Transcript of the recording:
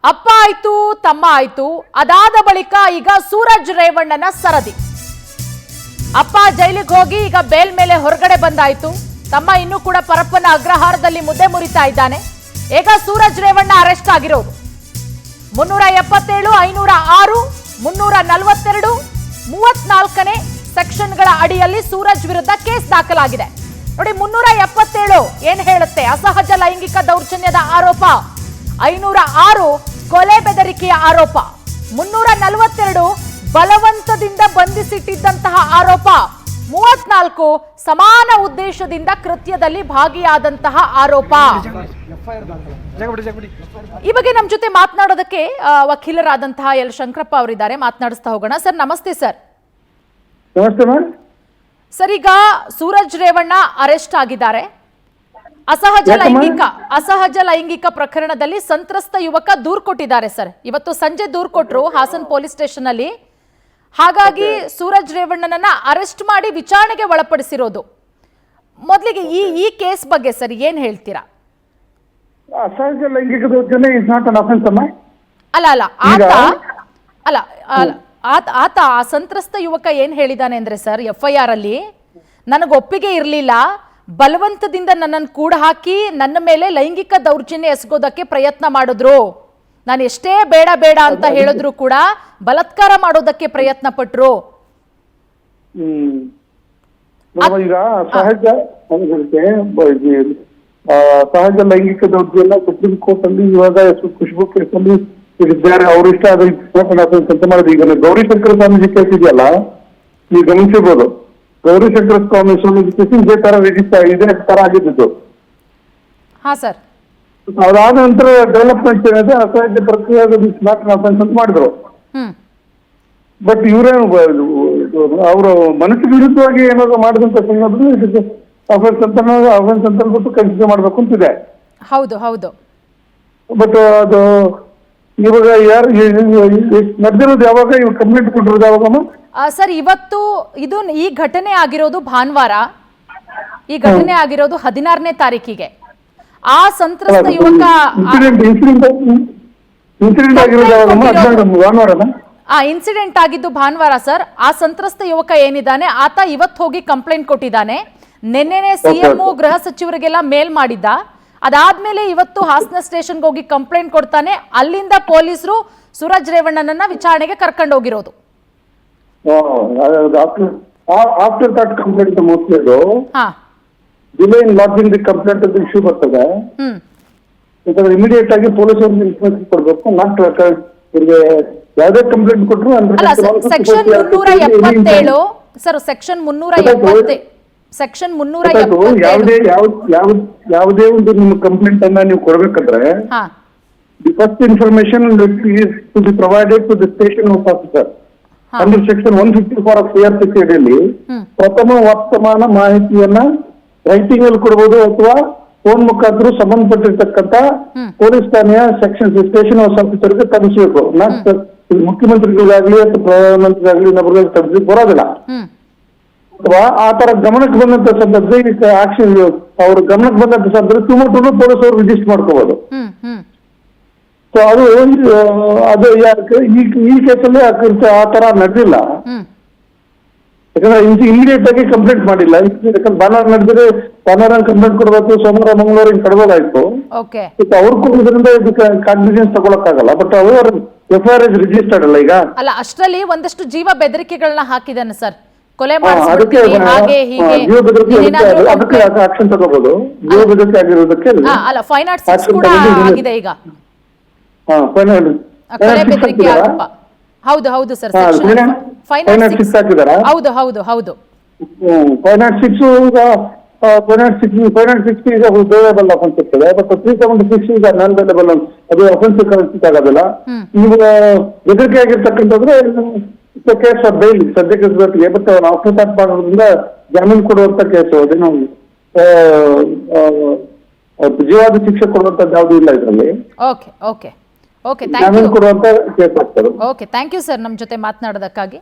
ಅಪ್ಪ ಆಯ್ತು ತಮ್ಮ ಆಯ್ತು, ಅದಾದ ಬಳಿಕ ಈಗ ಸೂರಜ್ ರೇವಣ್ಣನ ಸರದಿ. ಅಪ್ಪ ಜೈಲಿಗೆ ಹೋಗಿ ಈಗ ಬೇಲ್ ಮೇಲೆ ಹೊರಗಡೆ ಬಂದಾಯ್ತು. ತಮ್ಮ ಇನ್ನೂ ಕೂಡ ಪರಪ್ಪನ ಅಗ್ರಹಾರದಲ್ಲಿ ಮುದ್ದೆ ಮುರಿತಾ ಇದ್ದಾನೆ. ಈಗ ಸೂರಜ್ ರೇವಣ್ಣ ಅರೆಸ್ಟ್ ಆಗಿರೋದು 377, 506, 342, 34ನೇ ಸೆಕ್ಷನ್ಗಳ ಅಡಿಯಲ್ಲಿ ಸೂರಜ್ ವಿರುದ್ಧ ಕೇಸ್ ದಾಖಲಾಗಿದೆ. ನೋಡಿ, 377 ಏನ್ ಹೇಳುತ್ತೆ? ಅಸಹಜ ಲೈಂಗಿಕ ದೌರ್ಜನ್ಯದ ಆರೋಪ. 506 ಕೊಲೆ ಬೆದರಿಕೆಯ ಆರೋಪ. 342 ಬಲವಂತದಿಂದ ಬಂಧಿಸಿಟ್ಟಿದ್ದಂತಹ ಆರೋಪ. 34 ಸಮಾನ ಉದ್ದೇಶದಿಂದ ಕೃತ್ಯದಲ್ಲಿ ಭಾಗಿಯಾದಂತಹ ಆರೋಪ. ಈ ಬಗ್ಗೆ ನಮ್ಮ ಜೊತೆ ಮಾತನಾಡೋದಕ್ಕೆ ವಕೀಲರಾದಂತಹ ಎಲ್ ಶಂಕರಪ್ಪ ಅವರಿದ್ದಾರೆ. ಮಾತನಾಡಿಸ್ತಾ ಹೋಗೋಣ. ಸರ್ ನಮಸ್ತೆ. ಸರ್ ನಮಸ್ತೆ ಮ್ಯಾಮ್. ಸರ್, ಈಗ ಸೂರಜ್ ರೇವಣ್ಣ ಅರೆಸ್ಟ್ ಆಗಿದ್ದಾರೆ. ಅಸಹಜ ಲೈಂಗಿಕ ಪ್ರಕರಣದಲ್ಲಿ ಸಂತ್ರಸ್ತ ಯುವಕ ದೂರು ಕೊಟ್ಟಿದ್ದಾರೆ. ಸರ್, ಇವತ್ತು ಸಂಜೆ ದೂರು ಕೊಟ್ಟರು ಹಾಸನ್ ಪೊಲೀಸ್ ಸ್ಟೇಷನ್ ಅಲ್ಲಿ. ಹಾಗಾಗಿ ಸೂರಜ್ ರೇವಣ್ಣನನ್ನ ಅರೆಸ್ಟ್ ಮಾಡಿ ವಿಚಾರಣೆಗೆ ಒಳಪಡಿಸಿರೋದು. ಮೊದಲಿಗೆ ಈ ಕೇಸ್ ಬಗ್ಗೆ ಸರ್ ಏನ್ ಹೇಳ್ತೀರಾ? ಅಸಹಜ ಲೈಂಗಿಕ ದೌರ್ಜನ್ಯ ಇಸ್ ನಾಟ್ ಅನ್ ಅಫೆನ್ಸ್ ಅಮ್ಮ. ಆತ ಆ ಸಂತ್ರಸ್ತ ಯುವಕ ಏನ್ ಹೇಳಿದಾನೆ ಅಂದ್ರೆ ಸರ್, FIR ಅಲ್ಲಿ ನನಗೆ ಒಪ್ಪಿಗೆ ಇರಲಿಲ್ಲ, ಬಲವಂತದಿಂದ ನನ್ನನ್ನು ಕೂಡ ಹಾಕಿ ನನ್ನ ಮೇಲೆ ಲೈಂಗಿಕ ದೌರ್ಜನ್ಯ ಎಸಗೋದಕ್ಕೆ ಪ್ರಯತ್ನ ಮಾಡಿದ್ರು. ನಾನು ಎಷ್ಟೇ ಬೇಡ ಬೇಡ ಅಂತ ಹೇಳಿದ್ರು ಕೂಡ ಬಲಾತ್ಕಾರ ಮಾಡೋದಕ್ಕೆ ಪ್ರಯತ್ನ ಪಟ್ರು. ಈಗ ಸಹಜ ಲೈಂಗಿಕ ದೌರ್ಜನ್ಯ ಸುಪ್ರೀಂ ಕೋರ್ಟ್ ಅಲ್ಲಿ ಇವಾಗ ಖುಷ್ಬು ಕೇಸಲ್ಲಿ ಇದ್ದಾರೆ. ಅವ್ರ ಇಷ್ಟ ಅಂತ ಮಾಡಿದ್ರು. ಈಗ ಗೌರಿಶಂಕರ ಸ್ವಾಮೀಜಿ ಕೇಸ್ ಇದೆಯಲ್ಲ, ನೀವು ಗಮನಿಸಿರ್ಬೋದು. ಗೌರಿಶಂಕರ ಸ್ವಾಮೀಜಿ ಕೇಸ್ ಇದೇ ತರ ಆಗಿದ್ದು. ಹಾ ಸರ್. ಅದಾದ ನಂತರ ಡೆವಲಪ್ಮೆಂಟ್ ಏನಿದೆ, ಅಸಹಜ ಪ್ರಕ್ರಿಯೆ ಅಂತ ಮಾಡಿದ್ರು. ಬಟ್ ಇವರೇನು ಅವರು ಮನಸ್ಸಿಗೆ ವಿರುದ್ಧವಾಗಿ ಏನಾದ್ರು ಮಾಡಿದಂತ ಸಂದರ್ಭದಲ್ಲಿ ಅಫೆನ್ಸ್ ಅಂತ ಬಿಟ್ಟು ಕನ್ಸಿಡರ್ ಮಾಡ್ಬೇಕು ಅಂತಿದೆ. ಹೌದು ಹೌದು. ಬಟ್ ಅದು ಇವಾಗ ಯಾರು ನಡೆದಿರೋದು ಯಾವಾಗ, ಇವಾಗ ಕಂಪ್ಲೇಂಟ್ ಕೊಟ್ಟಿರೋದು ಯಾವಾಗಮ್ಮ? ಸರ್, ಇವತ್ತು ಈ ಘಟನೆ ಆಗಿರೋದು ಭಾನುವಾರ. ಈ ಘಟನೆ ಆಗಿರೋದು 16ನೇ ತಾರೀಕಿಗೆ. ಆ ಸಂತ್ರಸ್ತ ಯುವಕ ಇನ್ಸಿಡೆಂಟ್ ಆಗಿದ್ದು ಭಾನುವಾರ ಸರ್. ಆ ಸಂತ್ರಸ್ತ ಯುವಕ ಏನಿದ್ದಾನೆ ಆತ ಇವತ್ತು ಹೋಗಿ ಕಂಪ್ಲೇಂಟ್ ಕೊಟ್ಟಿದ್ದಾನೆ. ನಿನ್ನೆನೆ CM ಗೃಹ ಸಚಿವರಿಗೆಲ್ಲ ಮೇಲ್ ಮಾಡಿದ್ದ. ಅದಾದ್ಮೇಲೆ ಇವತ್ತು ಹಾಸನ ಸ್ಟೇಷನ್ಗೆ ಹೋಗಿ ಕಂಪ್ಲೇಂಟ್ ಕೊಡ್ತಾನೆ. ಅಲ್ಲಿಂದ ಪೊಲೀಸರು ಸೂರಜ್ ರೇವಣ್ಣನನ್ನ ವಿಚಾರಣೆಗೆ ಕರ್ಕೊಂಡು ಹೋಗಿರೋದು. ಆಫ್ಟರ್ ದಟ್ ಕಂಪ್ಲೇಂಟ್ ಮೋಸ್ಟ್ಲಿ ಅದು delay in lodging the complaint ಅಂತ ಇಶ್ಯೂ ಬರ್ತದೆ. ಯಾಕಂದ್ರೆ ಇಮಿಡಿಯೇಟ್ ಆಗಿ ಪೊಲೀಸರಿಗೆ ಇನ್ಫಾರ್ಮೇಶನ್ ಕೊಡಬೇಕು. ನಾಟ್ ಇವರಿಗೆ ಯಾವುದೇ ಕಂಪ್ಲೇಂಟ್ ಕೊಟ್ಟರು ಸೆಕ್ಷನ್ 377 ಸರ್, ಸೆಕ್ಷನ್ 370 ಯಾವುದೇ ಒಂದು ನಿಮ್ಮ ಕಂಪ್ಲೇಂಟ್ ಅನ್ನ ನೀವು ಕೊಡ್ಬೇಕಂದ್ರೆ the first information to be provided to the station house officer under section 154 of CRPC ಅಡಿಯಲ್ಲಿ ಪ್ರಥಮ ವರ್ತಮಾನ ಮಾಹಿತಿಯನ್ನ ರೈಟಿಂಗ್ ಅಲ್ಲಿ ಕೊಡಬಹುದು ಅಥವಾ ಫೋನ್ ಮುಖಾಂತರ ಸಂಬಂಧಪಟ್ಟಿರ್ತಕ್ಕಂಥ ಪೊಲೀಸ್ ಠಾಣೆಯ ಸ್ಟೇಷನ್ ಹೌಸ್ ಆಫೀಸರ್ಗೆ ತಲುಪಿಸಬೇಕು. ಮುಖ್ಯಮಂತ್ರಿಗಳಿಗಾಗ್ಲಿ ಅಥವಾ ಪ್ರಧಾನಮಂತ್ರಿಗಾಗ್ಲಿ ಇನ್ನೊಬ್ಬರಿಗೆ ತಲುಪಿಸಿ ಬರೋದಿಲ್ಲ. ಅಥವಾ ಆ ತರ ಗಮನಕ್ಕೆ ಬಂದಂತ ಸಂದರ್ಭದಲ್ಲಿ ಆಕ್ಷನ್ ಅವ್ರ ಗಮನಕ್ಕೆ ಬಂದಂತ ಸಂದರ್ಭದಲ್ಲಿ ಸುಮಾರು ಪೊಲೀಸ್ ಅವರು ರಿಜಿಸ್ಟರ್ ಮಾಡ್ಕೋಬಹುದು. ಸೊ ಅದು ಈ ಕೇಸಲ್ಲಿ ಆ ತರ ನಡೆದಿಲ್ಲ. ಯಾಕಂದ್ರೆ ಇಮಿಡಿಯೇಟ್ ಆಗಿ ಕಂಪ್ಲೇಂಟ್ ಮಾಡಿಲ್ಲ. ಯಾಕಂದ್ರೆ ಭಾನುವಾರ ನಡೆದ್ರೆ ಭಾನುವಾರ ಕಂಪ್ಲೇಂಟ್ ಕೊಡಬೇಕು, ಸೋಮವಾರ ಮಂಗಳವಾರ ಹಿಂಗ್ ಕಡ್ಬೋದಾಯ್ತು. ಅವ್ರು ಕೊಡೋದ್ರಿಂದ ಇದಕ್ಕೆ ಕಾಗ್ನಿಷನ್ಸ್ ತಗೊಳಕ್ಕಾಗಲ್ಲ. ಬಟ್ ಅವರು FIR ರಿಜಿಸ್ಟರ್ಡ್ ಅಲ್ಲ ಈಗ. ಅಲ್ಲ, ಅಷ್ಟರಲ್ಲಿ ಒಂದಷ್ಟು ಜೀವ ಬೆದರಿಕೆಗಳನ್ನ ಹಾಕಿದ್ದಾನೆ ಸರ್. ಕೊಲೆ ಮಾಡಿಸ್ಬಿಡ್ತೀವಿ ಹಾಗೆ ಹೀಗೆ ಆಕ್ಷನ್ ತಗೋಬಹುದು. ಜೀವ ಬೆದರಿಕೆ ಆಗಿರೋದಕ್ಕೆ ಅಲ್ಲ, 506 ಕೂಡ ಆಗಿದೆ ಈಗ. ಕೊಲೆ ಬೆದರಿಕೆ ಆರೋಪ. ಹೌದು ಹೌದು ಸರ್. 506 ಹಾಕಿದಾರ. ಹೌದು ಹೌದು ಹೌದು. 506 ಈಗ ಬೇರೇಬಲ್ ಅಫೆನ್ಸ್ ಇರ್ತದೆ. ಬಟ್ 376 ಈಗ ನಾನ್ ಬೇರೇಬಲ್, ಅದು ಅಫೆನ್ಸ್ ಕನ್ಸಿಸ್ಟ್ ಆಗೋದಿಲ್ಲ. ನೀವು ಬೆದರಿಕೆ ಆಗಿರ್ತಕ್ಕಂಥದ್ರೆ ಕೇಸ್ ಬೈಲ್ ಸದ್ಯಕ್ಕೆ. ಬಟ್ ಆಫ್ಟರ್ ದಟ್ ಮಾಡೋದ್ರಿಂದ ಜಾಮೀನು ಕೊಡುವಂತ ಕೇಸು. ಅದೇನು ಜೀವಾದ ಶಿಕ್ಷೆ ಕೊಡುವಂತದ್ದು ಯಾವ್ದು ಇಲ್ಲ ಇದರಲ್ಲಿ. Okay okay okay, thank you. ಕೊಡುವಂತ ಕೇಸ್ ಆಗ್ತದೆ. ಓಕೆ, ಥ್ಯಾಂಕ್ ಯು ಸರ್ ನಮ್ಮ ಜೊತೆ ಮಾತನಾಡೋದಕ್ಕಾಗಿ.